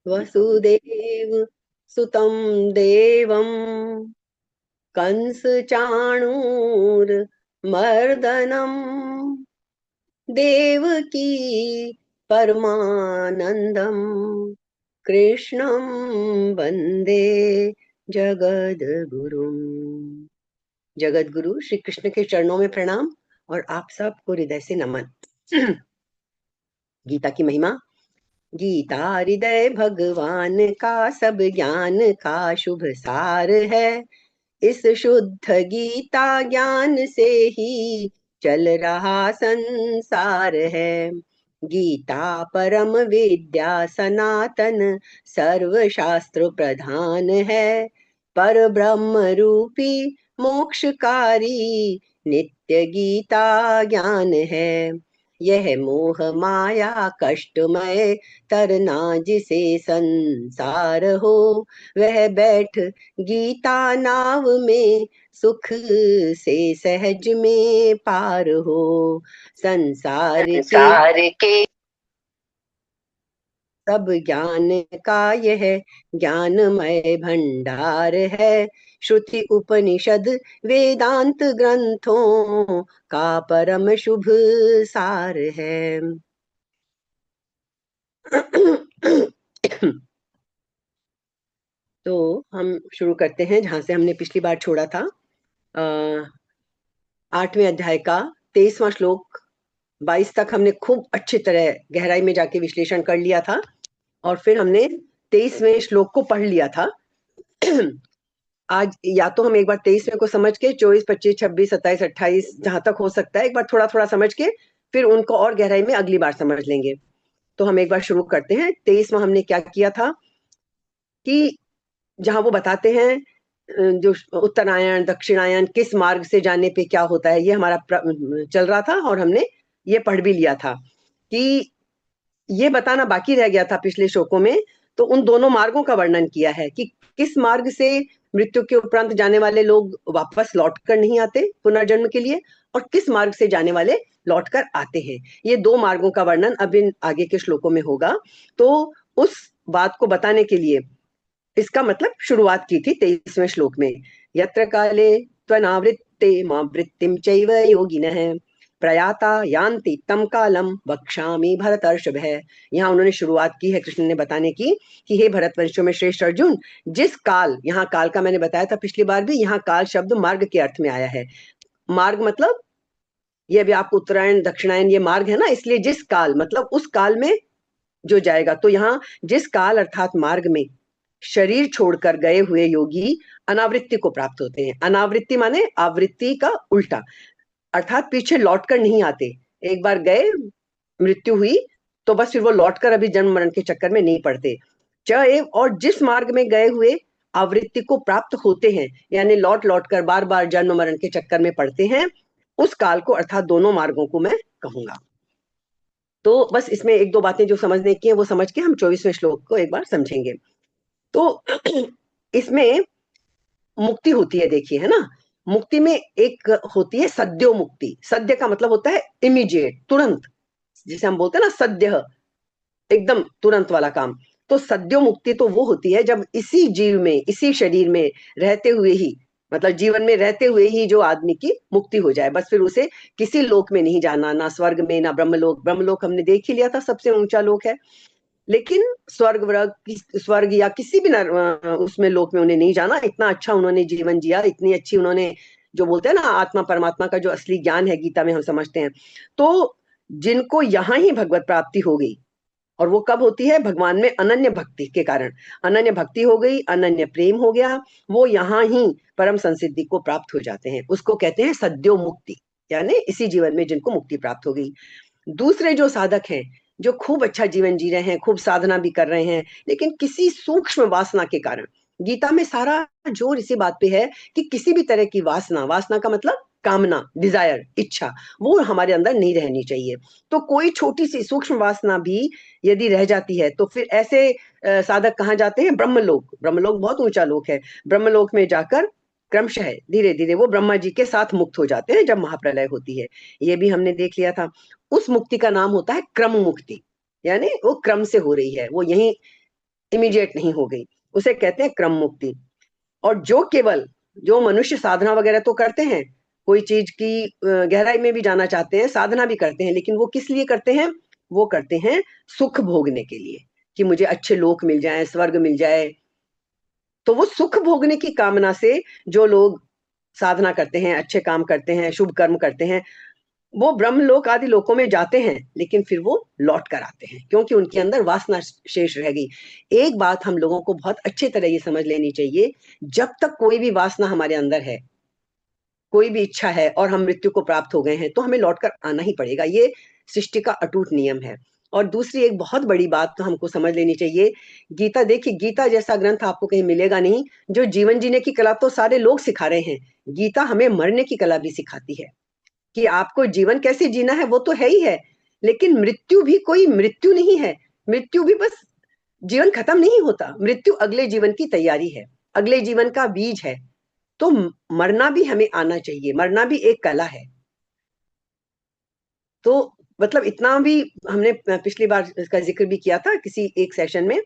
वसुदेव सुतं देवं कंस चाणूर मर्दनम देवकी परमानंदम कृष्णं वंदे जगद्गुरुम। जगत गुरु श्री कृष्ण के चरणों में प्रणाम और आप सबको हृदय से नमन। गीता की महिमा। गीता हृदय भगवान का सब ज्ञान का शुभ सार है। इस शुद्ध गीता ज्ञान से ही चल रहा संसार है। गीता परम विद्या सनातन सर्व शास्त्र प्रधान है। पर ब्रह्म रूपी मोक्षकारी नित्य गीता ज्ञान है। यह मोह माया कष्टमय तरना जिसे संसार हो, वह बैठ गीता नाव में सुख से सहज में पार हो। संसार के संसार के सब ज्ञान का यह ज्ञानमय भंडार है। श्रुति उपनिषद वेदांत ग्रंथों का परम शुभ सार है। तो हम शुरू करते हैं जहां से हमने पिछली बार छोड़ा था। 8वें अध्याय का 23वां श्लोक 22 तक हमने खूब अच्छी तरह गहराई में जाके विश्लेषण कर लिया था और फिर हमने 23वें श्लोक को पढ़ लिया था। आज या तो हम एक बार 23वें को समझ के 24, 25, 26, 27, 28 जहां तक हो सकता है एक बार थोड़ा थोड़ा समझ के फिर उनको और गहराई में अगली बार समझ लेंगे। तो हम एक बार शुरू करते हैं। 23वां हमने क्या किया था कि जहां वो बताते हैं जो उत्तरायण दक्षिणायन किस मार्ग से जाने पे क्या होता है, ये हमारा चल रहा था और हमने ये पढ़ भी लिया था कि ये बताना बाकी रह गया था पिछले श्लोकों में। तो उन दोनों मार्गों का वर्णन किया है कि किस मार्ग से मृत्यु के उपरांत जाने वाले लोग वापस लौट कर नहीं आते पुनर्जन्म के लिए, और किस मार्ग से जाने वाले लौट कर आते हैं। ये दो मार्गों का वर्णन अब इन आगे के श्लोकों में होगा। तो उस बात को बताने के लिए इसका मतलब शुरुआत की थी 23वें श्लोक में। यत्र काले त्वनावृत्ते मां वृत्तिम चैव योगिनः प्रयाता यान्ति तम कालम वक्ष्यामि भरतर्षभ। यहाँ उन्होंने शुरुआत की है कृष्ण ने बताने की कि हे भरतवंशियों में श्रेष्ठ अर्जुन, जिस काल, यहाँ काल का मैंने बताया था पिछली बार भी, यहाँ काल शब्द मार्ग के अर्थ में आया है। मार्ग मतलब ये अभी आपको उत्तरायण दक्षिणायन ये मार्ग है ना, इसलिए जिस काल मतलब उस काल में जो जाएगा। तो यहाँ जिस काल अर्थात मार्ग में शरीर छोड़कर गए हुए योगी अनावृत्ति को प्राप्त होते हैं। अनावृत्ति माने आवृत्ति का उल्टा, अर्थात पीछे लौटकर नहीं आते। एक बार गए, मृत्यु हुई तो बस फिर वो लौटकर अभी जन्म मरण के चक्कर में नहीं पड़ते। च एव, और जिस मार्ग में गए हुए आवृत्ति को प्राप्त होते हैं, यानी लौट लौट कर बार बार जन्म मरण के चक्कर में पड़ते हैं, उस काल को अर्थात दोनों मार्गों को मैं कहूंगा। तो बस इसमें एक दो बातें जो समझने की है वो समझ के हम 24वें श्लोक को एक बार समझेंगे। तो इसमें मुक्ति होती है, देखिए, है ना। मुक्ति में एक होती है सद्यो मुक्ति। सद्य का मतलब होता है इमीडिएट, तुरंत, जिसे हम बोलते हैं ना सद्य, एकदम तुरंत वाला काम। तो सद्यो मुक्ति तो वो होती है जब इसी जीव में, इसी शरीर में रहते हुए ही, मतलब जीवन में रहते हुए ही जो आदमी की मुक्ति हो जाए, बस फिर उसे किसी लोक में नहीं जाना, ना स्वर्ग में ना ब्रह्मलोक। ब्रह्मलोक हमने देख ही लिया था, सबसे ऊंचा लोक है। लेकिन स्वर्ग या किसी भी उसमें लोक में उन्हें नहीं जाना। इतना अच्छा उन्होंने जीवन जिया, इतनी अच्छी उन्होंने, जो बोलते हैं ना आत्मा परमात्मा का जो असली ज्ञान है गीता में हम समझते हैं। तो जिनको यहाँ ही भगवत प्राप्ति हो गई, और वो कब होती है? भगवान में अनन्य भक्ति के कारण। अनन्य भक्ति हो गई, अनन्य प्रेम हो गया, वो यहाँ ही परम संसिद्धि को प्राप्त हो जाते हैं। उसको कहते हैं सद्यो मुक्ति, यानी इसी जीवन में जिनको मुक्ति प्राप्त हो गई। दूसरे जो साधक हैं, जो खूब अच्छा जीवन जी रहे हैं, खूब साधना भी कर रहे हैं, लेकिन किसी सूक्ष्म वासना के कारण, गीता में सारा जोर इसी बात पे है कि किसी भी तरह की वासना, वासना का मतलब कामना, डिजायर, इच्छा, वो हमारे अंदर नहीं रहनी चाहिए। तो कोई छोटी सी सूक्ष्म वासना भी यदि रह जाती है तो फिर ऐसे साधक कहाँ जाते हैं? ब्रह्मलोक। ब्रह्मलोक बहुत ऊंचा लोक है। ब्रह्मलोक में जाकर क्रमशः धीरे धीरे वो ब्रह्मा जी के साथ मुक्त हो जाते हैं जब महाप्रलय होती है। ये भी हमने देख लिया था। उस मुक्ति का नाम होता है क्रम मुक्ति, यानी वो क्रम से हो रही है, वो यही इमीडिएट नहीं हो गई, उसे कहते हैं क्रम मुक्ति। और जो मनुष्य साधना वगैरह तो करते हैं, कोई चीज की गहराई में भी जाना चाहते हैं, साधना भी करते हैं, लेकिन वो किस लिए करते हैं? वो करते हैं सुख भोगने के लिए, कि मुझे अच्छे लोक मिल जाए, स्वर्ग मिल जाए। तो वो सुख भोगने की कामना से जो लोग साधना करते हैं, अच्छे काम करते हैं, शुभ कर्म करते हैं, वो ब्रह्मलोक आदि लोकों में जाते हैं, लेकिन फिर वो लौट कर आते हैं, क्योंकि उनके अंदर वासना शेष रह गई। एक बात हम लोगों को बहुत अच्छी तरह ये समझ लेनी चाहिए, जब तक कोई भी वासना हमारे अंदर है, कोई भी इच्छा है और हम मृत्यु को प्राप्त हो गए हैं, तो हमें लौटकर आना ही पड़ेगा। ये सृष्टि का अटूट नियम है। और दूसरी एक बहुत बड़ी बात तो हमको समझ लेनी चाहिए, गीता, देखिए गीता जैसा ग्रंथ आपको कहीं मिलेगा नहीं, जो जीवन जीने की कला तो सारे लोग सिखा रहे हैं, गीता हमें मरने की कला भी सिखाती है, कि आपको जीवन कैसे जीना है वो तो है ही है, लेकिन मृत्यु भी कोई मृत्यु नहीं है। मृत्यु भी बस, जीवन खत्म नहीं होता, मृत्यु अगले जीवन की तैयारी है, अगले जीवन का बीज है। तो मरना भी हमें आना चाहिए, मरना भी एक कला है। तो मतलब इतना भी हमने पिछली बार इसका जिक्र भी किया था किसी एक सेशन में।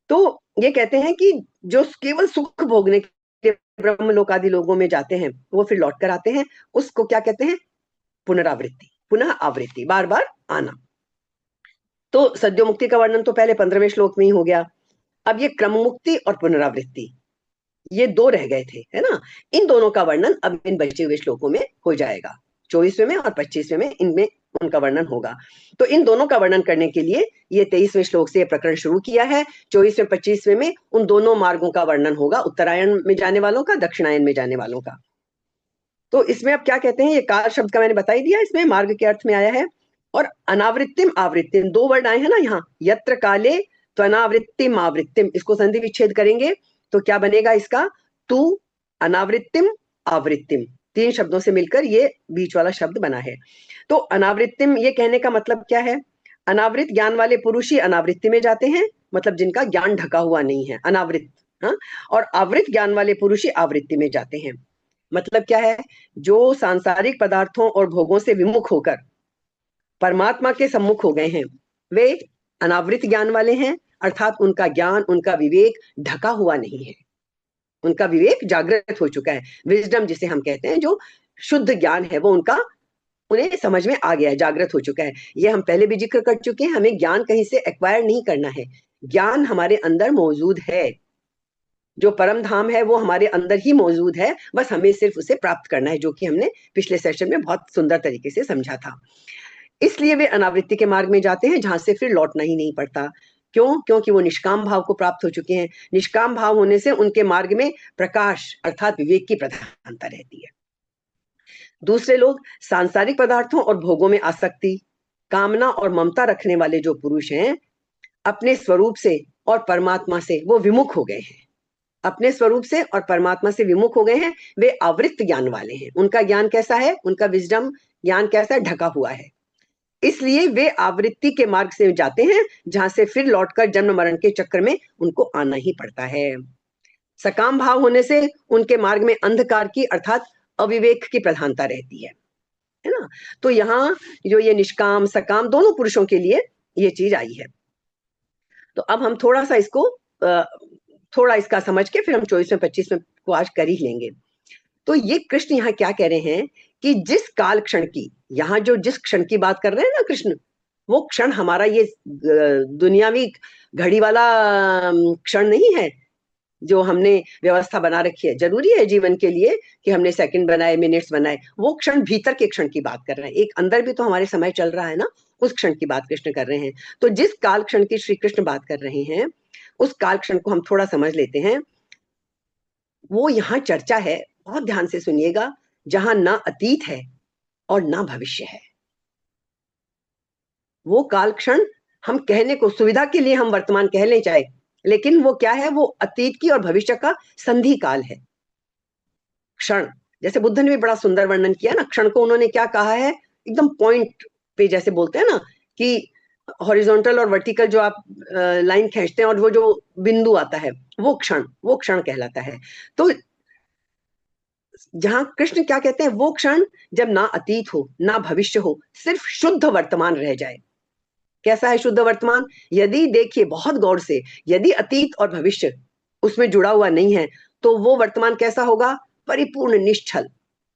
तो ये कहते हैं कि जो केवल सुख भोगने के ब्रह्म लोक आदि लोगों में जाते हैं, वो फिर लौट कर आते हैं, उसको क्या कहते हैं? पुनरावृत्ति, पुनः आवृत्ति, बार बार आना। तो सद्यो मुक्ति का वर्णन तो पहले 15वें श्लोक में ही हो गया। अब ये क्रम मुक्ति और पुनरावृत्ति, ये दो रह गए थे, है ना? इन दोनों का वर्णन अब इन बचे हुए श्लोकों में हो जाएगा, 24वें में और 25वें में, इनमें उनका वर्णन होगा। तो इन दोनों का वर्णन करने के लिए ये 23वें श्लोक से ये प्रकरण शुरू किया है। 24वें 25वें में उन दोनों मार्गों का वर्णन होगा, उत्तरायण में जाने वालों का, दक्षिणायन में जाने वालों का। तो इसमें अब क्या कहते हैं, ये काल शब्द का मैंने बता ही दिया, इसमें मार्ग के अर्थ में आया है। और अनावृत्तिम आवृत्तिम, दो वर्ड आए हैं ना यहाँ, यत्र काले त्वनावृत्तिम आवृत्तिम, इसको संधि विच्छेद करेंगे तो क्या बनेगा इसका? तू अनावृत्तिम आवृत्तिम, तीन शब्दों से मिलकर ये बीच वाला शब्द बना है। तो अनावृत्तिम, ये कहने का मतलब क्या है? अनावृत ज्ञान वाले पुरुष ही अनावृत्ति में जाते हैं, मतलब जिनका ज्ञान ढका हुआ नहीं है, अनावृत। हाँ? और आवृत ज्ञान वाले पुरुष ही आवृत्ति में जाते हैं। मतलब क्या है? जो सांसारिक पदार्थों और भोगों से विमुख होकर परमात्मा के सम्मुख हो गए हैं, वे अनावृत ज्ञान वाले हैं, अर्थात उनका ज्ञान, उनका विवेक ढका हुआ नहीं है, उनका विवेक जागृत हो चुका है। विजडम जिसे हम कहते हैं, जो शुद्ध ज्ञान है वो उनका, उन्हें समझ में आ गया है, जागृत हो चुका है। ये हम पहले भी जिक्र कर चुके हैं, हमें ज्ञान कहीं से एक्वायर नहीं करना है, ज्ञान हमारे अंदर मौजूद है, जो परम धाम है वो हमारे अंदर ही मौजूद है, बस हमें सिर्फ उसे प्राप्त करना है, जो कि हमने पिछले सेशन में बहुत सुंदर तरीके से समझा था। इसलिए वे अनावृत्ति के मार्ग में जाते हैं, जहां से फिर लौटना ही नहीं पड़ता। क्यों? क्योंकि वो निष्काम भाव को प्राप्त हो चुके हैं। निष्काम भाव होने से उनके मार्ग में प्रकाश अर्थात विवेक की प्रधानता रहती है। दूसरे लोग सांसारिक पदार्थों और भोगों में आसक्ति, कामना और ममता रखने वाले जो पुरुष हैं, अपने स्वरूप से और परमात्मा से वो विमुख हो गए हैं, अपने स्वरूप से और परमात्मा से विमुख हो गए हैं। वे आवृत्त ज्ञान वाले हैं, उनका ज्ञान कैसा है? उनका विजडम ज्ञान कैसा है? ढका हुआ है। इसलिए वे आवृत्ति के मार्ग से जाते हैं, जहां से फिर लौटकर जन्म मरण के चक्र में उनको आना ही पड़ता है। सकाम भाव होने से उनके मार्ग में अंधकार की अर्थात अविवेक की प्रधानता रहती है ना? तो यहाँ जो ये निष्काम सकाम दोनों पुरुषों के लिए ये चीज आई है। तो अब हम थोड़ा सा इसको थोड़ा इसका समझ के फिर हम 24वें 25वें को आज कर ही लेंगे। तो ये कृष्ण यहाँ क्या कह रहे हैं कि जिस काल क्षण की, यहाँ जो जिस क्षण की बात कर रहे हैं ना कृष्ण, वो क्षण हमारा ये दुनियावी घड़ी वाला क्षण नहीं है जो हमने व्यवस्था बना रखी है। जरूरी है जीवन के लिए कि हमने सेकंड बनाए, मिनट्स बनाए, वो क्षण भीतर के क्षण की बात कर रहे हैं, एक अंदर भी तो हमारे समय चल रहा है ना, उस क्षण की बात कृष्ण कर रहे हैं। तो जिस काल क्षण की श्री कृष्ण बात कर रहे हैं, उस काल क्षण को हम थोड़ा समझ लेते हैं। वो यहाँ चर्चा है, बहुत ध्यान से सुनिएगा, जहां ना अतीत है और ना भविष्य है। वो काल क्षण हम कहने को सुविधा के लिए हम वर्तमान कह लें चाहे, लेकिन वो क्या है? वो अतीत की और भविष्य का संधि काल है। क्षण, जैसे बुद्ध ने भी बड़ा सुंदर वर्णन किया ना, क्षण को उन्होंने क्या कहा है, एकदम पॉइंट पे, जैसे बोलते हैं ना कि हॉरिजॉन्टल और वर्टिकल जो आप लाइन खींचते हैं और वो जो बिंदु आता है, वो क्षण कहलाता है। तो जहां कृष्ण क्या कहते हैं, वो क्षण जब ना अतीत हो ना भविष्य हो, सिर्फ शुद्ध वर्तमान रह जाए, कैसा है शुद्ध वर्तमान? यदि देखिए बहुत गौर से, यदि अतीत और भविष्य उसमें जुड़ा हुआ नहीं है तो वो वर्तमान कैसा होगा? परिपूर्ण निश्चल,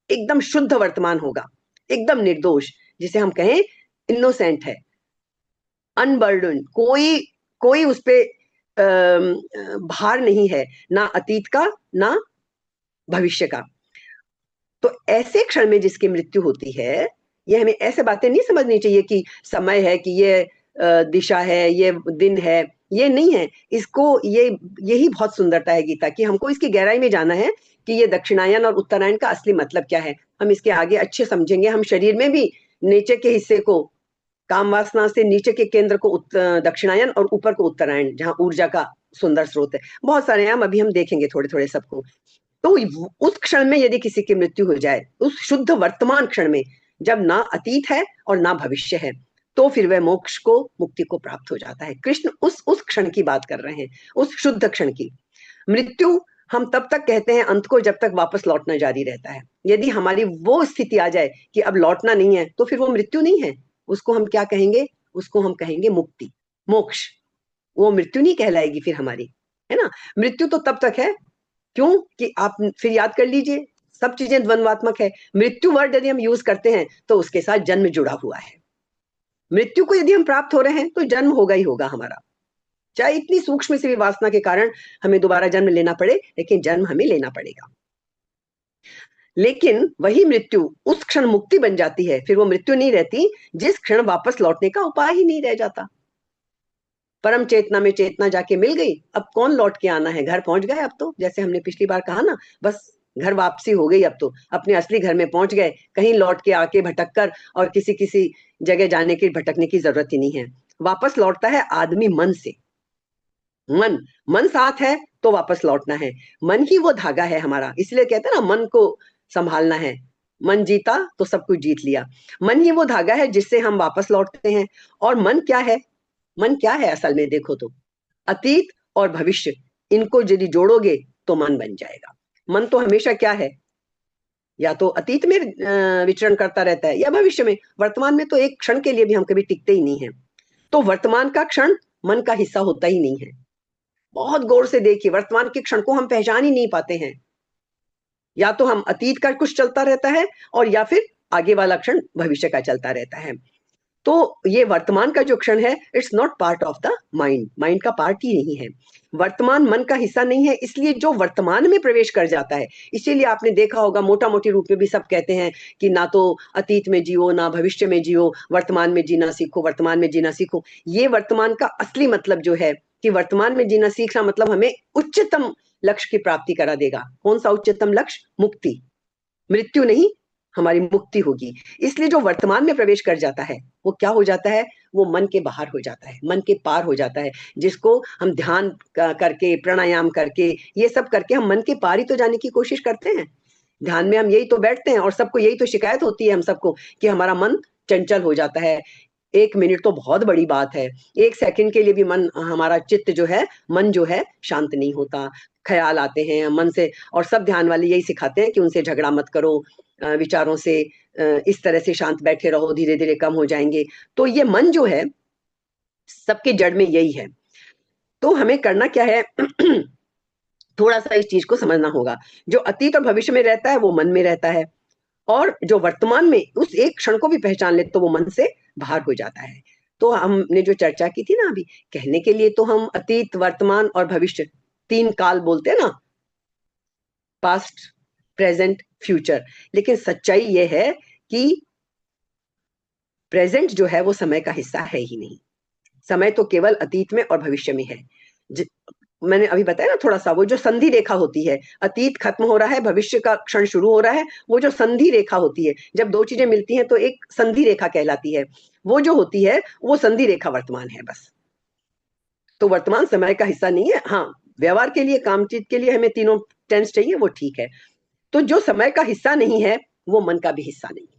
एकदम शुद्ध वर्तमान होगा, एकदम निर्दोष, जिसे हम कहें इनोसेंट है, अनबर्डन, कोई कोई उस पे भार नहीं है, ना अतीत का ना भविष्य का। तो ऐसे क्षण में जिसकी मृत्यु होती है, ये हमें ऐसे बातें नहीं समझनी चाहिए कि समय है, कि ये दिशा है, ये दिन है, ये नहीं है। इसको यही बहुत सुंदरता है गीता की। हमको इसकी गहराई में जाना है कि ये दक्षिणायन और उत्तरायण का असली मतलब क्या है। हम इसके आगे अच्छे समझेंगे। हम शरीर में भी नीचे के हिस्से को, काम वासना से नीचे के केंद्र को दक्षिणायन और ऊपर को उत्तरायण, जहाँ ऊर्जा का सुंदर स्रोत है। बहुत सारे हम अभी हम देखेंगे थोड़े थोड़े सबको। तो उस क्षण में यदि किसी की मृत्यु हो जाए, उस शुद्ध वर्तमान क्षण में, जब ना अतीत है और ना भविष्य है, तो फिर वह मोक्ष को, मुक्ति को प्राप्त हो जाता है। कृष्ण उस क्षण की बात कर रहे हैं, उस शुद्ध क्षण की। मृत्यु हम तब तक कहते हैं अंत को, जब तक वापस लौटना जारी रहता है। यदि हमारी वो स्थिति आ जाए कि अब लौटना नहीं है, तो फिर वो मृत्यु नहीं है। उसको हम क्या कहेंगे? उसको हम कहेंगे मुक्ति, मोक्ष। वो मृत्यु नहीं कहलाएगी फिर हमारी, है ना। मृत्यु तो तब तक है, क्यों कि आप फिर याद कर लीजिए, सब चीजें द्वंद्वात्मक है। मृत्यु वर्ड यदि हम यूज करते हैं तो उसके साथ जन्म जुड़ा हुआ है। मृत्यु को यदि हम प्राप्त हो रहे हैं तो जन्म होगा ही होगा हमारा, चाहे इतनी सूक्ष्म सी भी वासना के कारण हमें दोबारा जन्म लेना पड़े, लेकिन जन्म हमें लेना पड़ेगा। लेकिन वही मृत्यु उस क्षण मुक्ति बन जाती है, फिर वो मृत्यु नहीं रहती जिस क्षण वापस लौटने का उपाय ही नहीं रह जाता। परम चेतना में चेतना जाके मिल गई, अब कौन लौट के आना है, घर पहुंच गए अब तो। जैसे हमने पिछली बार कहा ना, बस घर वापसी हो गई, अब तो अपने असली घर में पहुंच गए, कहीं लौट के आके भटक कर और किसी किसी जगह जाने की, भटकने की जरूरत ही नहीं है। वापस लौटता है आदमी मन से। मन मन साथ है तो वापस लौटना है। मन ही वो धागा है हमारा, इसलिए कहते हैं ना मन को संभालना है। मन जीता तो सब कुछ जीत लिया। मन ही वो धागा है जिससे हम वापस लौटते हैं। और मन क्या है? मन क्या है असल में देखो तो, अतीत और भविष्य, इनको यदि जोड़ोगे तो मन बन जाएगा। मन तो हमेशा क्या है? या तो अतीत में विचरण करता रहता है, या भविष्य में। वर्तमान में तो एक क्षण के लिए भी हम कभी टिकते ही नहीं है। तो वर्तमान का क्षण मन का हिस्सा होता ही नहीं है। बहुत गौर से देखिए, वर्तमान के क्षण को हम पहचान ही नहीं पाते हैं। या तो हम अतीत का कुछ चलता रहता है, और या फिर आगे वाला क्षण भविष्य का चलता रहता है। तो ये वर्तमान का जो क्षण है, it's not part of the mind, mind का पार्ट ही नहीं है। वर्तमान मन का हिस्सा नहीं है, इसलिए जो वर्तमान में प्रवेश कर जाता है, इसीलिए आपने देखा होगा मोटा मोटी रूप में भी सब कहते हैं कि ना तो अतीत में जियो ना भविष्य में जियो, वर्तमान में जीना सीखो, वर्तमान में जीना सीखो। ये वर्तमान का असली मतलब जो है कि वर्तमान में जीना सीखना मतलब हमें उच्चतम लक्ष्य की प्राप्ति करा देगा। कौन सा उच्चतम लक्ष्य? मुक्ति। मृत्यु नहीं, हमारी मुक्ति होगी। इसलिए जो वर्तमान में प्रवेश कर जाता है, वो क्या हो जाता है? वो मन के बाहर हो जाता है, मन के पार हो जाता है, जिसको हम ध्यान करके, प्राणायाम करके, ये सब करके हम मन के पार ही तो जाने की कोशिश करते हैं। ध्यान में हम यही तो बैठते हैं, और सबको यही तो शिकायत होती है हम सबको कि हमारा मन चंचल हो जाता है। 1 मिनट तो बहुत बड़ी बात है, 1 सेकंड के लिए भी मन, हमारा चित्त जो है, मन जो है, शांत नहीं होता। ख्याल आते हैं मन से, और सब ध्यान वाले यही सिखाते हैं कि उनसे झगड़ा मत करो, विचारों से इस तरह से शांत बैठे रहो, धीरे धीरे कम हो जाएंगे। तो ये मन जो है, सबके जड़ में यही है। तो हमें करना क्या है? थोड़ा सा इस चीज को समझना होगा। जो अतीत और भविष्य में रहता है वो मन में रहता है, और जो वर्तमान में उस एक क्षण को भी पहचान ले तो वो मन से बाहर हो जाता है। तो हमने जो चर्चा की थी ना अभी, कहने के लिए तो हम अतीत, वर्तमान और भविष्य, 3 काल बोलते हैं ना, पास्ट, प्रेजेंट, फ्यूचर। लेकिन सच्चाई ये है कि प्रेजेंट जो है वो समय का हिस्सा है ही नहीं। समय तो केवल अतीत में और भविष्य में है। मैंने अभी बताया ना थोड़ा सा, वो जो संधि रेखा होती है, अतीत खत्म हो रहा है, भविष्य का क्षण शुरू हो रहा है, वो जो संधि रेखा होती है, जब दो चीजें मिलती हैं तो एक संधि रेखा कहलाती है। वो जो होती है वो संधि रेखा वर्तमान है बस। तो वर्तमान समय का हिस्सा नहीं है। हाँ, व्यवहार के लिए, कामचीत के लिए हमें तीनों टेंस चाहिए, वो ठीक है। तो जो समय का हिस्सा नहीं है वो मन का भी हिस्सा नहीं है।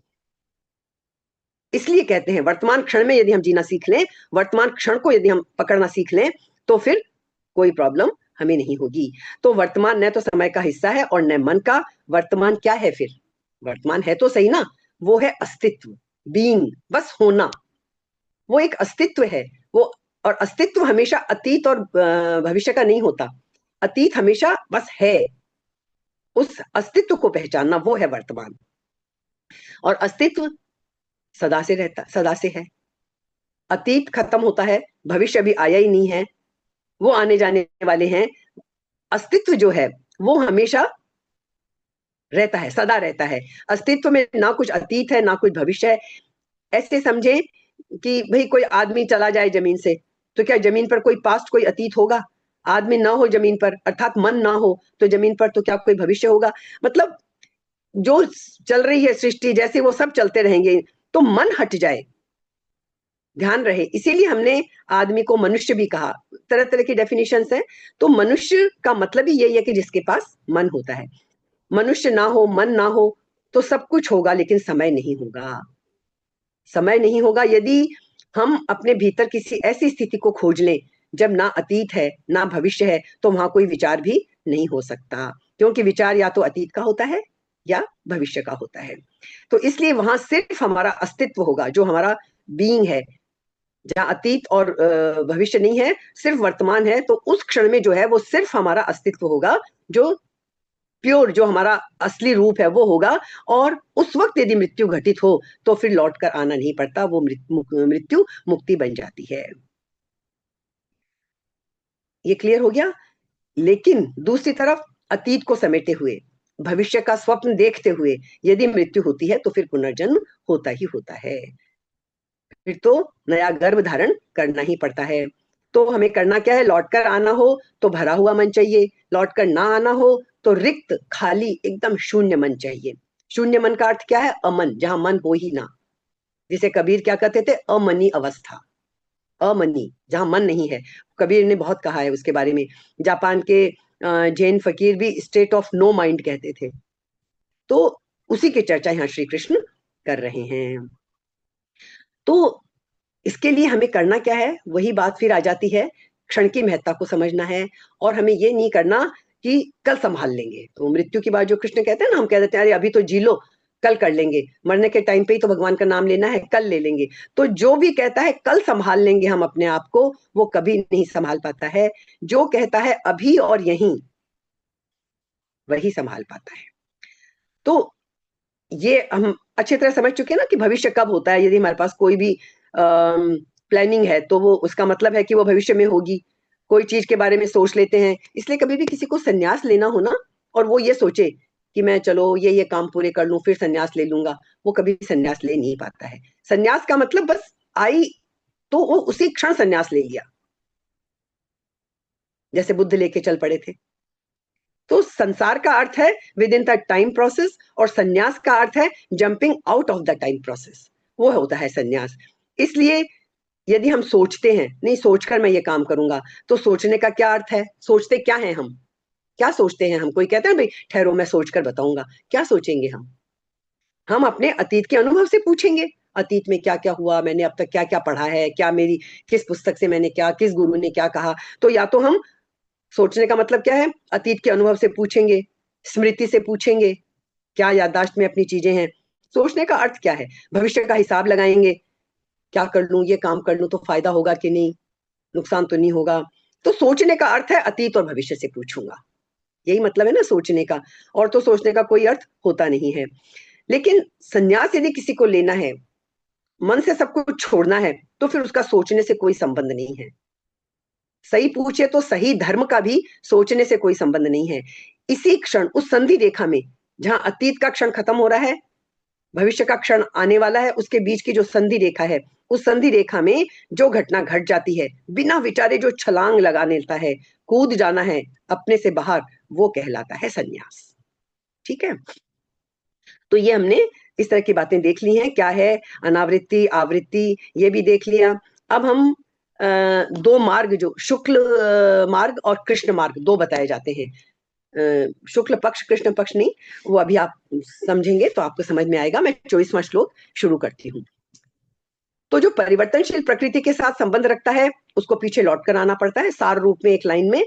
इसलिए कहते हैं वर्तमान क्षण में यदि हम जीना सीख लें, वर्तमान क्षण को यदि हम पकड़ना सीख लें, तो फिर कोई प्रॉब्लम हमें नहीं होगी। तो वर्तमान न तो समय का हिस्सा है और न मन का। वर्तमान क्या है फिर? वर्तमान है तो सही ना, वो है अस्तित्व, बीइंग, बस होना। वो एक अस्तित्व है वो। और अस्तित्व हमेशा अतीत और भविष्य का नहीं होता। अतीत हमेशा बस है, उस अस्तित्व को पहचानना वो है वर्तमान। और अस्तित्व सदा से रहता, सदा से है। अतीत खत्म होता है, भविष्य अभी आया ही नहीं है, वो आने जाने वाले हैं। अस्तित्व जो है वो हमेशा रहता है, सदा रहता है। अस्तित्व में ना कुछ अतीत है ना कुछ भविष्य है। ऐसे समझे कि भाई कोई आदमी चला जाए जमीन से, तो क्या जमीन पर कोई पास्ट, कोई अतीत होगा? आदमी ना हो जमीन पर, अर्थात मन ना हो तो जमीन पर, तो क्या कोई भविष्य होगा? मतलब जो चल रही है सृष्टि, जैसे वो सब चलते रहेंगे। तो मन हट जाए, ध्यान रहे, इसीलिए हमने आदमी को मनुष्य भी कहा। तरह तरह की डेफिनेशंस हैं। तो मनुष्य का मतलब ही यही है कि जिसके पास मन होता है। मनुष्य ना हो, मन ना हो तो सब कुछ होगा, लेकिन समय नहीं होगा। समय नहीं होगा यदि हम अपने भीतर किसी ऐसी स्थिति को खोज लें जब ना अतीत है ना भविष्य है, तो वहां कोई विचार भी नहीं हो सकता, क्योंकि विचार या तो अतीत का होता है या भविष्य का होता है। तो इसलिए वहां सिर्फ हमारा अस्तित्व होगा, जो हमारा बीइंग है। जहां अतीत और भविष्य नहीं है, सिर्फ वर्तमान है, तो उस क्षण में जो है वो सिर्फ हमारा अस्तित्व होगा, जो प्योर, जो हमारा असली रूप है वो होगा। और उस वक्त यदि मृत्यु घटित हो तो फिर लौट कर आना नहीं पड़ता, वो मृत्यु मुक्ति बन जाती है। ये क्लियर हो गया? लेकिन दूसरी तरफ अतीत को समेटे हुए, भविष्य का स्वप्न देखते हुए यदि मृत्यु होती है तो फिर पुनर्जन्म होता ही होता है। फिर तो नया गर्भ धारण करना ही पड़ता है। तो हमें करना क्या है? लौट कर आना हो तो भरा हुआ मन चाहिए, लौट कर ना आना हो तो रिक्त, खाली, एकदम शून्य मन चाहिए। शून्य मन का अर्थ क्या है? अमन, जहां मन हो ही ना। जिसे कबीर क्या कहते थे? अमनी अवस्था। अमनी, जहां मन नहीं है। कबीर ने बहुत कहा है उसके बारे में। जापान के जैन फकीर भी स्टेट ऑफ नो माइंड कहते थे। तो उसी की चर्चा यहाँ श्री कृष्ण कर रहे हैं। तो इसके लिए हमें करना क्या है? वही बात फिर आ जाती है, क्षण की महत्ता को समझना है। और हमें ये नहीं करना कि कल संभाल लेंगे। तो मृत्यु की बात जो कृष्ण कहते हैं ना, हम कह देते हैं अरे अभी तो जी लो, कल कर लेंगे। मरने के टाइम पे ही तो भगवान का नाम लेना है, कल ले लेंगे। तो जो भी कहता है कल संभाल लेंगे हम अपने आप को, वो कभी नहीं संभाल पाता है। जो कहता है अभी और यहीं, वही संभाल पाता है। तो ये हम अच्छी तरह समझ चुके हैं ना कि भविष्य कब होता है। यदि हमारे पास कोई भी प्लानिंग है तो वो, उसका मतलब है कि वो भविष्य में होगी। कोई चीज के बारे में सोच लेते हैं, इसलिए कभी भी किसी को संन्यास लेना हो ना, और वो ये सोचे कि मैं चलो ये काम पूरे कर लूं फिर संन्यास ले लूंगा, वो कभी संन्यास ले नहीं पाता है। संन्यास का मतलब बस आई तो वो उसी क्षण संन्यास ले लिया, जैसे बुद्ध लेके चल पड़े थे। तो संसार का अर्थ है with in the time process, और संन्यास का अर्थ है jumping out of the time process. वो होता है संन्यास। इसलिए यदि हम सोचते हैं, नहीं सोचकर मैं ये काम करूंगा, तो सोचने का क्या अर्थ है? सोचते क्या है हम? क्या सोचते हैं हम? कोई कहता है भाई ठहरो मैं सोचकर बताऊंगा, क्या सोचेंगे हम अपने अतीत के अनुभव से पूछेंगे। अतीत में क्या क्या हुआ, मैंने अब तक क्या क्या पढ़ा है, क्या मेरी किस पुस्तक से मैंने क्या, किस गुरु ने क्या कहा। तो या तो हम, सोचने का मतलब क्या है? अतीत के अनुभव से पूछेंगे, स्मृति से पूछेंगे, क्या याददाश्त में अपनी चीजें हैं। सोचने का अर्थ क्या है? भविष्य का हिसाब लगाएंगे, क्या कर लूं, ये काम कर लूं तो फायदा होगा कि नहीं, नुकसान तो नहीं होगा। तो सोचने का अर्थ है अतीत और भविष्य से पूछूंगा, यही मतलब है ना सोचने का। और तो सोचने का कोई अर्थ होता नहीं है। लेकिन संन्यास यदि किसी को लेना है, मन से सब कुछ छोड़ना है, तो फिर उसका सोचने से कोई संबंध नहीं है। सही पूछे तो सही धर्म का भी सोचने से कोई संबंध नहीं है। इसी क्षण, उस संधि रेखा में, जहां अतीत का क्षण खत्म हो रहा है, भविष्य का क्षण आने वाला है, उसके बीच की जो संधि रेखा है, उस संधि रेखा में जो घटना घट जाती है, बिना विचारे जो छलांग लगा लेता है, कूद जाना है अपने से बाहर, वो कहलाता है संन्यास। ठीक है? तो ये हमने इस तरह की बातें देख ली हैं, क्या है अनावृत्ति, आवृत्ति, ये भी देख लिया। अब हम दो मार्ग, जो शुक्ल मार्ग और कृष्ण मार्ग, दो बताए जाते हैं। शुक्ल पक्ष कृष्ण पक्ष नहीं, वो अभी आप समझेंगे तो आपको समझ में आएगा। मैं 24वां श्लोक शुरू करती हूँ। तो जो परिवर्तनशील प्रकृति के साथ संबंध रखता है, उसको पीछे लौट कर आना पड़ता है, सार रूप में एक लाइन में।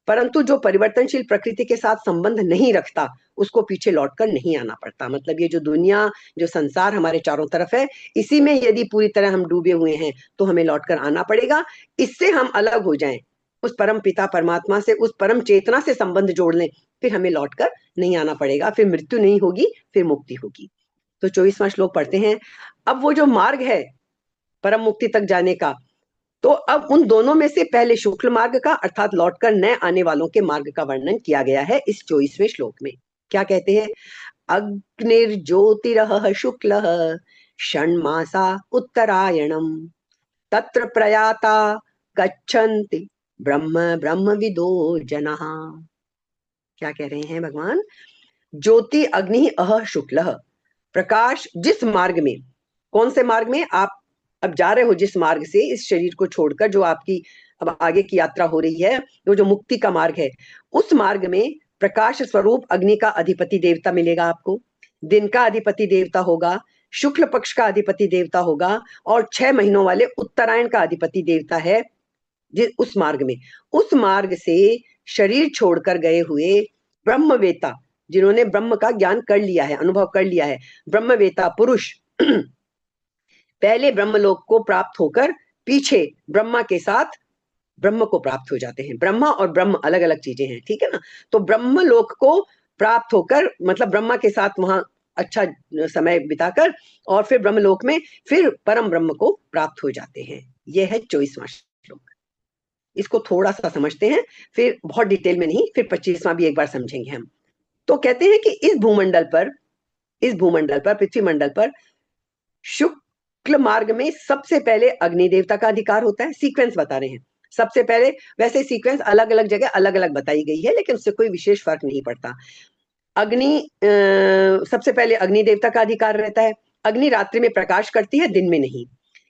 परंतु जो परिवर्तनशील प्रकृति के साथ संबंध नहीं रखता उसको पीछे लौटकर नहीं आना पड़ता। मतलब ये जो दुनिया, जो संसार हमारे चारों तरफ है, इसी में यदि पूरी तरह हम डूबे हुए हैं तो हमें लौटकर आना पड़ेगा। इससे हम अलग हो जाएं, उस परम पिता परमात्मा से, उस परम चेतना से संबंध जोड़ लें, फिर हमें लौटकर नहीं आना पड़ेगा, फिर मृत्यु नहीं होगी, फिर मुक्ति होगी। तो 24वां श्लोक पढ़ते हैं। अब वो जो मार्ग है परम मुक्ति तक जाने का, तो अब उन दोनों में से पहले शुक्ल मार्ग का अर्थात लौटकर न आने वालों के मार्ग का वर्णन किया गया है इस 24वें श्लोक में। क्या कहते हैं? अग्निर्ज्योतिरः शुक्लः षण्मासा उत्तरायणम तत्र प्रयाता गच्छन्ति ब्रह्म ब्रह्मविदो जनाः। क्या कह रहे हैं भगवान? ज्योति अग्नि अह शुक्लः, प्रकाश जिस मार्ग में, कौन से मार्ग में आप अब जा रहे हो, जिस मार्ग से इस शरीर को छोड़कर जो आपकी अब आगे की यात्रा हो रही है, वो जो मुक्ति का मार्ग है, उस मार्ग में प्रकाश स्वरूप अग्नि का अधिपति देवता मिलेगा आपको, दिन का अधिपति देवता होगा, शुक्ल पक्ष का अधिपति देवता होगा, और 6 महीनों वाले उत्तरायण का अधिपति देवता है उस मार्ग में। उस मार्ग से शरीर छोड़कर गए हुए ब्रह्मवेता, जिन्होंने ब्रह्म का ज्ञान कर लिया है, अनुभव कर लिया है, ब्रह्मवेता पुरुष पहले ब्रह्मलोक को प्राप्त होकर पीछे ब्रह्मा के साथ ब्रह्म को प्राप्त हो जाते हैं। ब्रह्मा और ब्रह्म अलग अलग चीजें हैं, ठीक है ना? तो ब्रह्मलोक को प्राप्त होकर, मतलब ब्रह्मा के साथ वहां अच्छा समय बिताकर, और फिर ब्रह्मलोक में फिर परम ब्रह्म को प्राप्त हो जाते हैं। यह है 24वां श्लोक। इसको थोड़ा सा समझते हैं, फिर बहुत डिटेल में नहीं, फिर 25वां भी एक बार समझेंगे हम। तो कहते हैं कि इस भूमंडल पर, पृथ्वी मंडल पर शुक्ल मार्ग में सबसे पहले अग्नि देवता का अधिकार होता है। सीक्वेंस बता रहे हैं सबसे पहले, वैसे सीक्वेंस अलग अलग जगह अलग अलग बताई गई है, लेकिन उससे कोई विशेष फर्क नहीं पड़ता। सबसे पहले अग्नि देवता का अधिकार रहता है। अग्नि रात्रि में प्रकाश करती है, दिन में नहीं,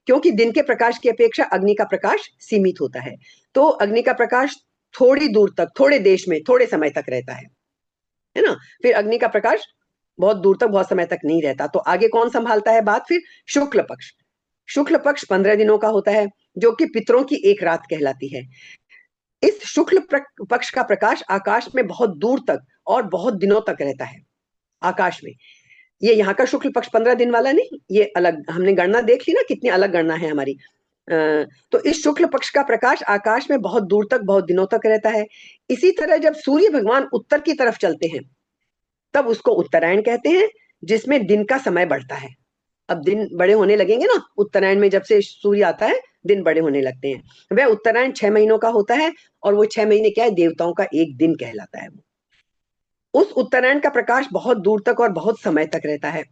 क्योंकि दिन के प्रकाश की अपेक्षा अग्नि का प्रकाश सीमित होता है। तो अग्नि का प्रकाश थोड़ी दूर तक, थोड़े देश में, थोड़े समय तक रहता है ना? फिर अग्नि का प्रकाश बहुत दूर तक, बहुत समय तक नहीं रहता। तो आगे कौन संभालता है बात? फिर शुक्ल पक्ष। शुक्ल पक्ष 15 दिनों का होता है, जो कि पितरों की एक रात कहलाती है। इस शुक्ल पक्ष का प्रकाश आकाश में बहुत दूर तक और बहुत दिनों तक रहता है आकाश में। ये यहाँ का शुक्ल पक्ष 15 दिन वाला नहीं, ये अलग, हमने गणना देख ली ना, कितनी अलग गणना है हमारी। तो इस शुक्ल पक्ष का प्रकाश आकाश में बहुत दूर तक, बहुत दिनों तक रहता है। इसी तरह जब सूर्य भगवान उत्तर की तरफ चलते हैं, तब उसको उत्तरायण कहते हैं, जिसमें दिन का समय बढ़ता है। अब दिन बड़े होने लगेंगे ना, उत्तरायण में जब से सूर्य आता है दिन बड़े होने लगते हैं। वह उत्तरायण 6 महीनों का होता है, और वो 6 महीने क्या है? देवताओं का एक दिन कहलाता है। उस उत्तरायण का प्रकाश बहुत दूर तक और बहुत समय तक रहता है।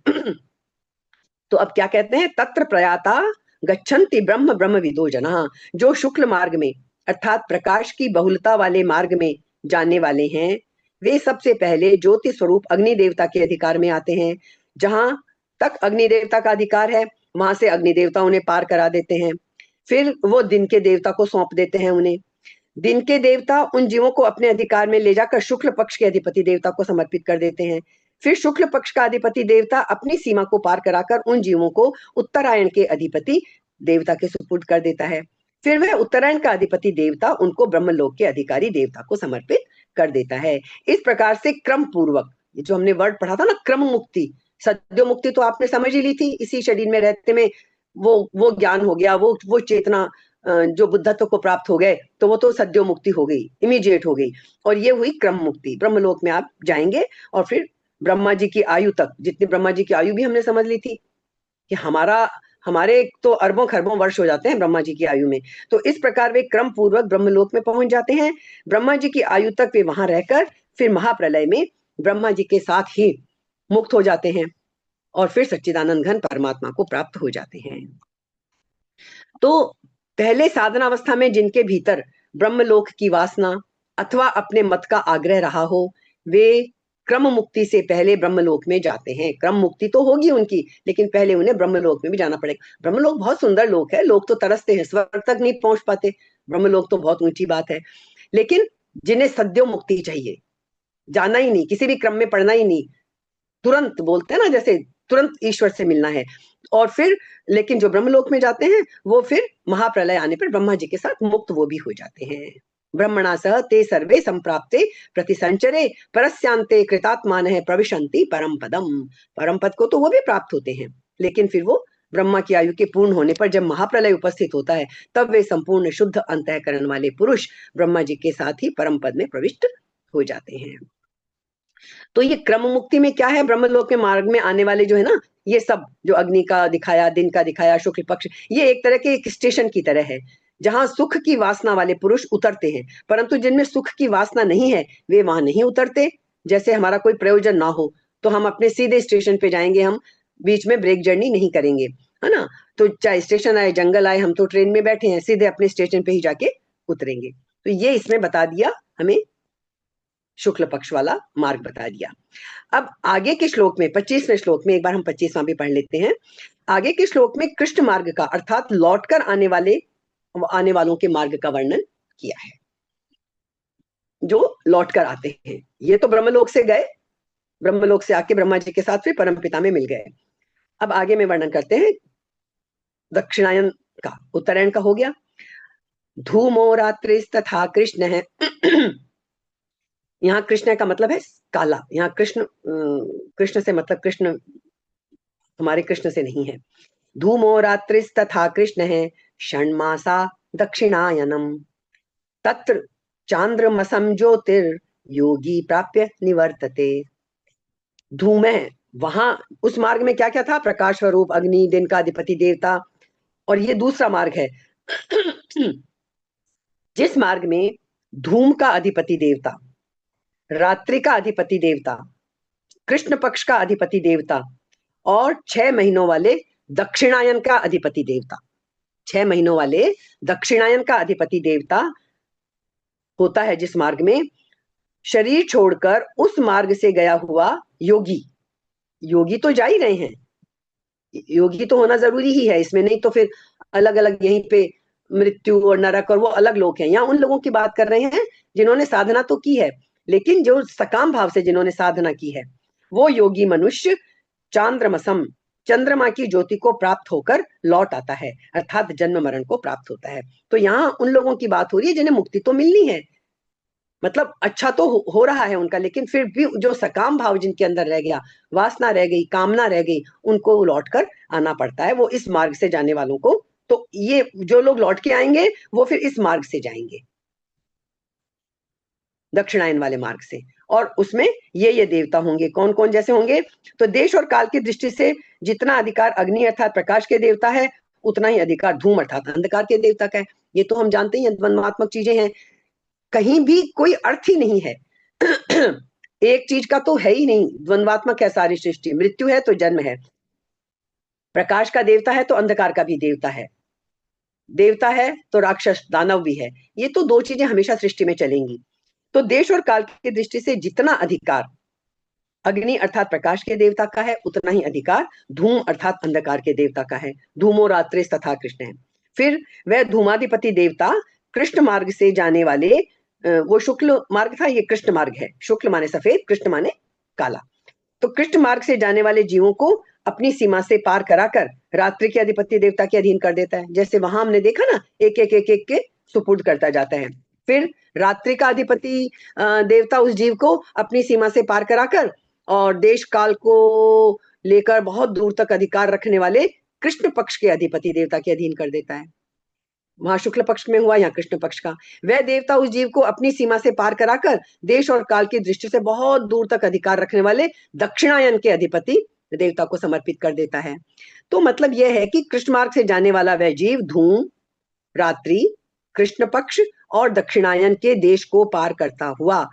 तो अब क्या कहते हैं? तत्र प्रयाता गच्छन्ति ब्रह्म ब्रह्मविदो जनाः, जो शुक्ल मार्ग में अर्थात प्रकाश की बहुलता वाले मार्ग में जाने वाले हैं, वे सबसे पहले ज्योति स्वरूप अग्नि देवता के अधिकार में आते हैं। जहां तक अग्नि देवता का अधिकार है, वहां से अग्नि देवता उन्हें पार करा देते हैं। फिर वो दिन के देवता को सौंप देते हैं उन्हें। दिन के देवता उन जीवों को अपने अधिकार में ले जाकर शुक्ल पक्ष के अधिपति देवता को समर्पित कर देते हैं। फिर शुक्ल पक्ष का अधिपति देवता अपनी सीमा को पार कराकर उन जीवों को उत्तरायण के अधिपति देवता के सुपुर्द कर देता है। फिर वह उत्तरायण का अधिपति देवता उनको ब्रह्मलोक के अधिकारी देवता को समर्पित कर देता है। इस प्रकार से क्रम पूर्वक, जो हमने वर्ड पढ़ा था ना, क्रम मुक्ति, सद्यो मुक्ति तो आपने समझ ही ली थी, इसी शरीर में रहते में वो ज्ञान हो गया, वो चेतना जो बुद्धत्व को प्राप्त हो गए, तो वो तो सद्यो मुक्ति हो गई, इमीडिएट हो गई। और ये हुई क्रम मुक्ति। ब्रह्मलोक में आप जाएंगे और फिर ब्रह्मा जी की आयु तक, जितनी ब्रह्मा जी की आयु भी हमने समझ ली थी कि हमारे तो अरबों खरबों वर्ष हो जाते हैं ब्रह्मा जी की आयु में। तो इस प्रकार वे क्रम पूर्वक ब्रह्मलोक में पहुंच जाते हैं। ब्रह्मा जी की आयु तक वे वहां रहकर फिर महाप्रलय में ब्रह्मा जी के साथ ही मुक्त हो जाते हैं और फिर सच्चिदानंद घन परमात्मा को प्राप्त हो जाते हैं। तो पहले साधनावस्था में जिनके भीतर ब्रह्मलोक की वासना अथवा अपने मत का आग्रह रहा हो, वे क्रम मुक्ति से पहले ब्रह्मलोक में जाते हैं। क्रम मुक्ति तो होगी उनकी, लेकिन पहले उन्हें ब्रह्मलोक में भी जाना पड़ेगा। ब्रह्मलोक बहुत सुंदर लोक है, लोग तो तरसते हैं, स्वर्ग तक नहीं पहुंच पाते, ब्रह्मलोक तो बहुत ऊंची बात है। लेकिन जिन्हें सद्यो मुक्ति चाहिए, जाना ही नहीं, किसी भी क्रम में पढ़ना ही नहीं, तुरंत बोलते हैं ना, जैसे तुरंत ईश्वर से मिलना है। और फिर लेकिन जो ब्रह्मलोक में जाते हैं, वो फिर महाप्रलय आने पर ब्रह्मा जी के साथ मुक्त वो भी हो जाते हैं। ब्रह्मणा सह ते सर्वे संप्राप्ते प्रतिसंचरे परस्यांते कृतात्मानः प्रविशन्ति परम पदम। परम पद को तो वो भी प्राप्त होते हैं, लेकिन फिर वो ब्रह्मा की आयु के पूर्ण होने पर जब महाप्रलय उपस्थित होता है तब वे संपूर्ण शुद्ध अंतःकरण वाले पुरुष ब्रह्मा जी के साथ ही परम पद में प्रविष्ट हो जाते हैं। तो ये क्रम मुक्ति में क्या है, ब्रह्मलोक के मार्ग में आने वाले जो है ना, ये सब जो अग्नि का दिखाया, दिन का दिखाया, शुक्ल पक्ष, ये एक तरह के एक स्टेशन की तरह है जहां सुख की वासना वाले पुरुष उतरते हैं, परंतु जिनमें सुख की वासना नहीं है वे वहां नहीं उतरते। जैसे हमारा कोई प्रयोजन ना हो तो हम अपने सीधे स्टेशन पे जाएंगे, हम बीच में ब्रेक जर्नी नहीं करेंगे, है ना। तो चाहे स्टेशन आए, जंगल आए, हम तो ट्रेन में बैठे हैं, सीधे अपने स्टेशन पे ही जाके उतरेंगे। तो ये इसमें बता दिया हमें, शुक्ल पक्ष वाला मार्ग बता दिया। अब आगे के श्लोक में 25वें श्लोक में, एक बार हम 25वां भी पढ़ लेते हैं। आगे के श्लोक में कृष्ण मार्ग का अर्थात लौटकर आने वालों के मार्ग का वर्णन किया है, जो लौटकर आते हैं। ये तो ब्रह्मलोक से गए, ब्रह्मलोक से आके ब्रह्मा जी के साथ फिर परमपिता में मिल गए। अब आगे में वर्णन करते हैं दक्षिणायन का, उत्तरायण का हो गया। धूमो रात्रिस्तथा कृष्ण है यहाँ कृष्ण का मतलब है काला, यहाँ कृष्ण से मतलब कृष्ण हमारे कृष्ण से नहीं है। धूमो रात्रिस्तथा कृष्ण है षण्मासा दक्षिणायनम तत्र चांद्रमसम ज्योतिर योगी प्राप्य निवर्तते। धूम है वहां, उस मार्ग में क्या क्या था, प्रकाश स्वरूप अग्नि, दिन का अधिपति देवता। और ये दूसरा मार्ग है जिस मार्ग में धूम का अधिपति देवता, रात्रि का अधिपति देवता, कृष्ण पक्ष का अधिपति देवता और 6 महीनों वाले दक्षिणायन का अधिपति देवता, 6 महीनों वाले दक्षिणायन का अधिपति देवता होता है जिस मार्ग में, शरीर छोड़कर उस मार्ग से गया हुआ योगी। योगी तो जा ही रहे हैं, योगी तो होना जरूरी ही है इसमें, नहीं तो फिर अलग अलग यहीं पे मृत्यु और नरक और वो अलग लोग हैं। यहाँ उन लोगों की बात कर रहे हैं जिन्होंने साधना तो की है, लेकिन जो सकाम भाव से जिन्होंने साधना की है, वो योगी मनुष्य चांद्रमसम, चंद्रमा की ज्योति को प्राप्त होकर लौट आता है, अर्थात जन्म मरण को प्राप्त होता है। तो यहाँ उन लोगों की बात हो रही है जिन्हें मुक्ति तो मिलनी है, मतलब अच्छा तो हो रहा है उनका, लेकिन फिर भी जो सकाम भाव जिनके अंदर रह गया, वासना रह गई, कामना रह गई, उनको लौटकर आना पड़ता है, वो इस मार्ग से जाने वालों को। तो ये जो लोग लौट के आएंगे वो फिर इस मार्ग से जाएंगे, दक्षिणायन वाले मार्ग से। और उसमें ये देवता होंगे, कौन कौन जैसे होंगे, तो देश और काल की दृष्टि से जितना अधिकार अग्नि अर्थात प्रकाश के देवता है, उतना ही अधिकार धूम अर्थात अंधकार के देवता का है। ये तो हम जानते ही, द्वंद्वात्मक चीजें हैं, कहीं भी कोई अर्थ ही नहीं है एक चीज का तो है ही नहीं, द्वंद्वात्मक है सारी सृष्टि, मृत्यु है तो जन्म है, प्रकाश का देवता है तो अंधकार का भी देवता है, देवता है तो राक्षस दानव भी है। ये तो दो चीजें हमेशा सृष्टि में चलेंगी। तो देश और काल की दृष्टि से जितना अधिकार अग्नि अर्थात प्रकाश के देवता का है, उतना ही अधिकार धूम अर्थात अंधकार के देवता का है। धूमो रात्रिस तथा कृष्ण है। फिर वह धूमाधिपति देवता कृष्ण मार्ग से जाने वाले, वो शुक्ल मार्ग था, ये कृष्ण मार्ग है, शुक्ल माने सफेद, कृष्ण माने काला। तो कृष्ण मार्ग से जाने वाले जीवों को अपनी सीमा से पार कराकर रात्रि के अधिपति देवता के अधीन कर देता है। जैसे वहां हमने देखा ना, एक एक एक एक के सुपुर्द करता जाता है। फिर रात्रि का अधिपति देवता उस जीव को अपनी सीमा से पार कराकर और देश काल को लेकर बहुत दूर तक अधिकार रखने वाले कृष्ण पक्ष के अधिपति देवता के अधीन कर देता है। वहां शुक्ल पक्ष में हुआ, यहाँ कृष्ण पक्ष का। वह देवता उस जीव को अपनी सीमा से पार कराकर देश और काल की दृष्टि से बहुत दूर तक अधिकार रखने वाले दक्षिणायन के अधिपति देवता को समर्पित कर देता है। तो मतलब यह है कि कृष्ण मार्ग से जाने वाला वह जीव धूम, रात्रि, कृष्ण पक्ष और दक्षिणायन के देश को पार करता हुआ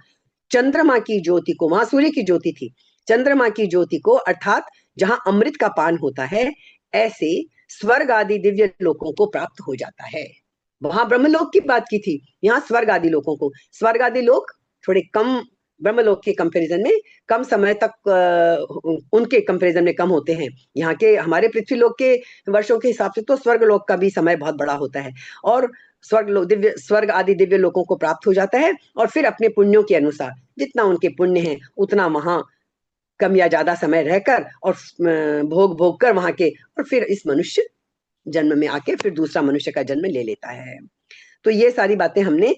चंद्रमा की ज्योति को, वहां सूर्य की ज्योति थी, चंद्रमा की ज्योति को अर्थात जहां अमृत का पान होता है, ऐसे स्वर्ग आदि दिव्य लोकों को प्राप्त हो जाता है। वहां ब्रह्मलोक की बात की थी, यहाँ स्वर्ग आदि लोकों को। स्वर्ग आदि लोक थोड़े कम, ब्रह्मलोक के कंपैरिजन में कम समय तक उनके कंपैरिजन में कम होते हैं। यहाँ के हमारे पृथ्वी लोक के वर्षों के हिसाब से तो स्वर्ग लोक का भी समय बहुत बड़ा होता है, और स्वर्ग आदि दिव्य लोकों को प्राप्त हो जाता है। और फिर अपने पुण्यों के अनुसार जितना उनके पुण्य है उतना वहां कम या ज्यादा समय रहकर और भोग भोग कर वहां के, और फिर इस मनुष्य जन्म में आके फिर दूसरा मनुष्य का जन्म ले लेता है। तो ये सारी बातें हमने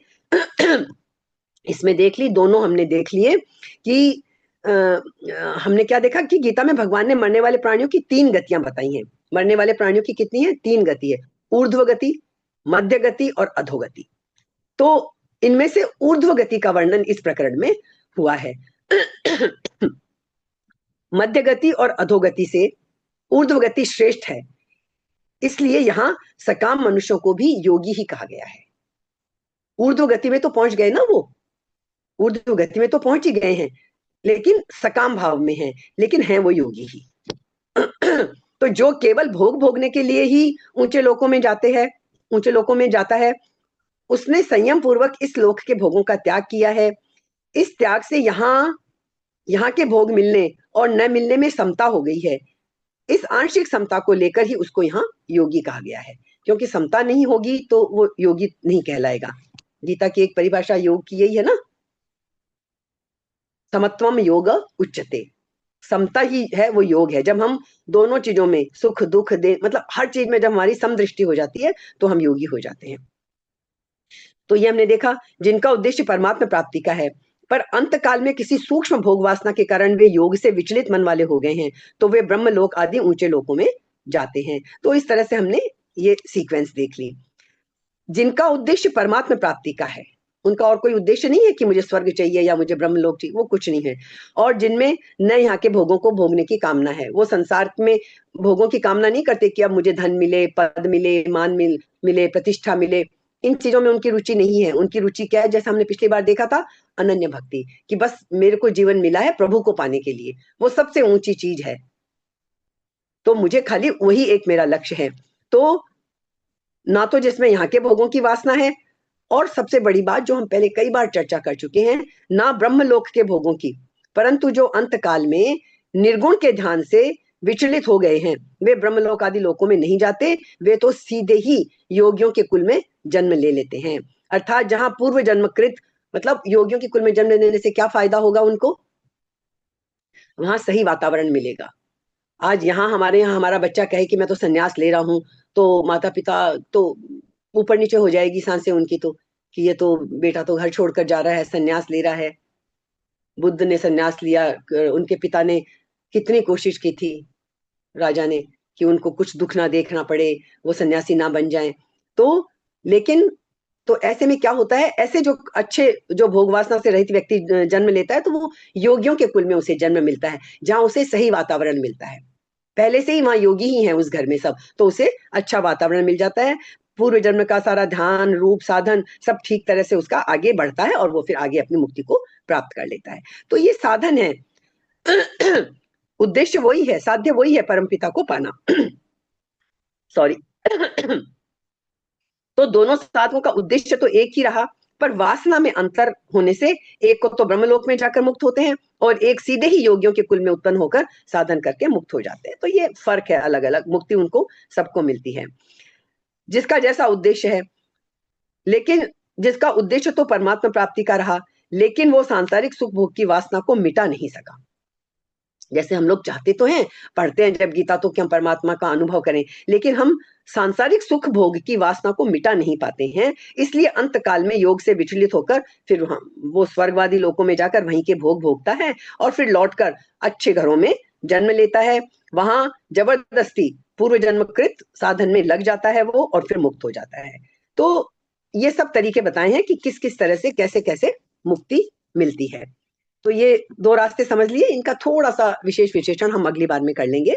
इसमें देख ली, दोनों हमने देख लिए कि हमने क्या देखा कि गीता में भगवान ने मरने वाले प्राणियों की 3 गतियां बताई हैं। मरने वाले प्राणियों की कितनी है? 3 गति है, ऊर्ध्व गति, मध्य गति और अधोगति। तो इनमें से ऊर्ध्व गति का वर्णन इस प्रकरण में हुआ है। मध्य गति और अधोगति से ऊर्ध्व गति श्रेष्ठ है, इसलिए यहां सकाम मनुष्यों को भी योगी ही कहा गया है। ऊर्ध्व गति में तो पहुंच गए ना, वो ऊर्ध्व गति में तो पहुंच ही गए हैं, लेकिन सकाम भाव में हैं, लेकिन हैं वो योगी ही। तो जो केवल भोग भोगने के लिए ही ऊंचे लोकों में जाते हैं, ऊंचे लोकों में जाता है, उसने संयम पूर्वक इस लोक के भोगों का त्याग किया है। इस त्याग से यहाँ के भोग मिलने और न मिलने में समता हो गई है। इस आंशिक समता को लेकर ही उसको यहाँ योगी कहा गया है, क्योंकि समता नहीं होगी तो वो योगी नहीं कहलाएगा। गीता की एक परिभाषा योग की यही है ना, समत्वम योग उच्यते। समता ही है वो योग है। जब हम दोनों चीजों में सुख दुख दे, मतलब हर चीज में जब हमारी समदृष्टि हो जाती है तो हम योगी हो जाते हैं। तो ये हमने देखा, जिनका उद्देश्य परमात्मा प्राप्ति का है, पर अंत काल में किसी सूक्ष्म भोग वासना के कारण वे योग से विचलित मन वाले हो गए हैं, तो वे ब्रह्म लोक आदि ऊंचे लोकों में जाते हैं। तो इस तरह से हमने ये सीक्वेंस देख ली। जिनका उद्देश्य परमात्मा प्राप्ति का है, उनका और कोई उद्देश्य नहीं है कि मुझे स्वर्ग चाहिए या मुझे ब्रह्मलोक चाहिए, वो कुछ नहीं है। और जिनमें न यहाँ के भोगों को भोगने की कामना है, वो संसार में भोगों की कामना नहीं करते कि अब मुझे धन मिले, पद मिले, मान मिले, प्रतिष्ठा मिले, इन चीजों में उनकी रुचि नहीं है। उनकी रुचि क्या है? जैसा हमने पिछली बार देखा था, अनन्य भक्ति, कि बस मेरे को जीवन मिला है प्रभु को पाने के लिए, वो सबसे ऊंची चीज है, तो मुझे खाली वही एक मेरा लक्ष्य है। तो ना तो जिसमें यहाँ के भोगों की वासना है, और सबसे बड़ी बात जो हम पहले कई बार चर्चा कर चुके हैं, ना ब्रह्मलोक के भोगों की, परंतु जो अंत काल में निर्गुण के ध्यान से विचलित हो गए हैं, वे ब्रह्मलोक आदि लोकों में नहीं जाते, वे तो सीधे ही योगियों के कुल में जन्म ले लेते हैं। अर्थात जहां पूर्व जन्मकृत, मतलब योगियों के कुल में जन्म लेने से क्या फायदा होगा उनको? वहां सही वातावरण मिलेगा। आज हमारे यहाँ हमारा बच्चा कहे कि मैं तो संन्यास ले रहा हूँ, तो माता पिता तो ऊपर नीचे हो जाएगी सांसें उनकी, तो कि ये तो बेटा तो घर छोड़कर जा रहा है, संन्यास ले रहा है। बुद्ध ने संन्यास लिया, उनके पिता ने कितनी कोशिश की थी, राजा ने, कि उनको कुछ दुख ना देखना पड़े, वो सन्यासी ना बन जाएं। तो लेकिन तो ऐसे में क्या होता है, ऐसे जो अच्छे, जो भोग वासना से रहित व्यक्ति जन्म लेता है, तो वो योगियों के कुल में उसे जन्म मिलता है, जहां उसे सही वातावरण मिलता है। पहले से ही वहां योगी ही है उस घर में सब, तो उसे अच्छा वातावरण मिल जाता है। पूर्व जन्म का सारा ध्यान, रूप, साधन सब ठीक तरह से उसका आगे बढ़ता है, और वो फिर आगे अपनी मुक्ति को प्राप्त कर लेता है। तो ये साधन है। उद्देश्य वही है, साध्य वही है, परमपिता को पाना। सॉरी। तो दोनों साधनों का उद्देश्य तो एक ही रहा, पर वासना में अंतर होने से एक को तो ब्रह्मलोक में जाकर मुक्त होते हैं, और एक सीधे ही योगियों के कुल में उत्पन्न होकर साधन करके मुक्त हो जाते हैं। तो ये फर्क है, अलग अलग मुक्ति उनको सबको मिलती है, जिसका जैसा उद्देश्य है। लेकिन जिसका उद्देश्य तो परमात्मा प्राप्ति का रहा, लेकिन वो सांसारिक सुख भोग की वासना को मिटा नहीं सका। जैसे हम लोग चाहते तो हैं, पढ़ते हैं जब गीता तो कि हम परमात्मा का अनुभव करें, लेकिन हम सांसारिक सुख भोग की वासना को मिटा नहीं पाते हैं। इसलिए अंत काल में योग से विचलित होकर फिर वो स्वर्गवादी लोकों में जाकर वहीं के भोग भोगता है, और फिर लौटकर अच्छे घरों में जन्म लेता है। वहां जबरदस्ती पूर्व जन्मकृत साधन में लग जाता है वो, और फिर मुक्त हो जाता है। तो ये सब तरीके बताए हैं कि किस किस तरह से कैसे कैसे मुक्ति मिलती है। तो ये 2 रास्ते समझ लिए, इनका थोड़ा सा विशेष विशेषण हम अगली बार में कर लेंगे।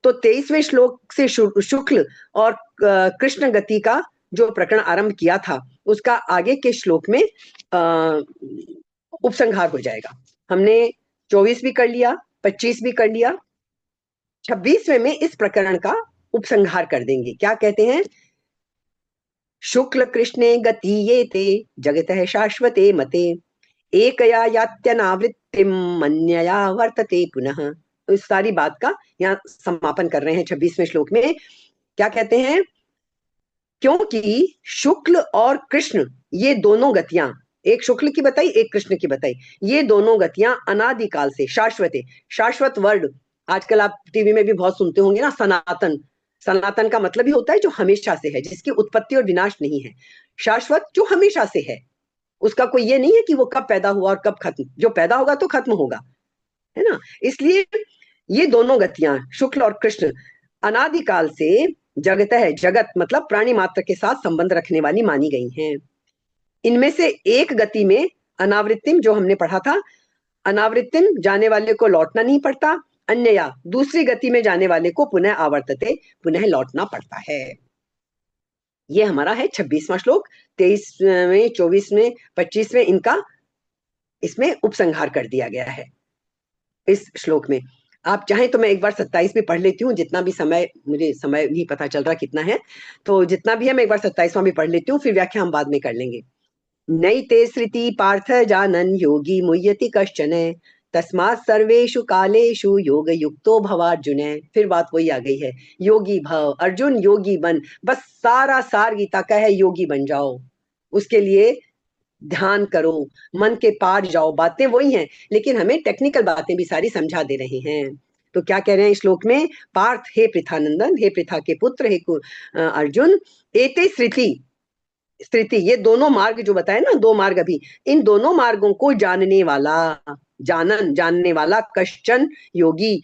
तो 23वें श्लोक से शुक्ल और कृष्ण गति का जो प्रकरण आरंभ किया था, उसका आगे के श्लोक में उपसंहार हो जाएगा। हमने 24 भी कर लिया, 25 भी कर लिया, 26वें में इस प्रकरण का उपसंहार कर देंगे। क्या कहते हैं? शुक्ल कृष्णे गतीयेते जगतः शाश्वते मते, एकया यात्यनावृत्तिम मन्यया वर्तते पुनः। तो इस सारी बात का यहाँ समापन कर रहे हैं 26वें श्लोक में। क्या कहते हैं? क्योंकि शुक्ल और कृष्ण, ये दोनों गतियां, एक शुक्ल की बताई, एक कृष्ण की बताई, ये दोनों गतियां अनादिकाल से शाश्वत है। शाश्वत वर्ड आजकल आप टीवी में भी बहुत सुनते होंगे ना, सनातन। सनातन का मतलब ही होता है जो हमेशा से है, जिसकी उत्पत्ति और विनाश नहीं है। शाश्वत जो हमेशा से है, उसका कोई ये नहीं है कि वो कब पैदा हुआ और कब खत्म, जो पैदा होगा तो खत्म होगा, है ना। इसलिए ये दोनों गतियां, शुक्ल और कृष्ण, अनादिकाल से जगत है, जगत मतलब प्राणी मात्र के साथ संबंध रखने वाली मानी गई हैं। इनमें से एक गति में अनावृत्तिम, जो हमने पढ़ा था, अनावृत्तिम जाने वाले को लौटना नहीं पड़ता, अन्यया दूसरी गति में जाने वाले को पुनः आवर्तते, पुनः लौटना पड़ता है। ये हमारा है 26वां श्लोक। 23वें, 24वें, 25वें इनका इसमें उपसंहार कर दिया गया है इस श्लोक में। आप चाहें तो मैं एक बार 27 भी पढ़ लेती हूँ, जितना भी समय, मुझे समय नहीं पता चल रहा कितना है, तो जितना भी है मैं एक बार 27वां भी पढ़ लेती हूँ, फिर व्याख्या हम बाद में कर लेंगे। नैते श्रुति पार्थ जानन योगी मुह्यति कश्चन, तस्मात् सर्वेषु कालेषु योग युक्तो भवार्जुन। फिर बात वही आ गई है, योगी भव, अर्जुन योगी बन, बस सारा सार गीता का है, योगी बन जाओ, उसके लिए ध्यान करो, मन के पार जाओ। बातें वही हैं, लेकिन हमें टेक्निकल बातें भी सारी समझा दे रहे हैं। तो क्या कह रहे हैं इस श्लोक में, पार्थ हे पृथानंदन, हे पृथा के पुत्र, हे अर्जुन, एते श्रुति, स्थिति, ये दोनों मार्ग जो बताए ना, दो मार्ग अभी, इन दोनों मार्गों को जानने वाला, जानन जानने वाला, कश्चन योगी,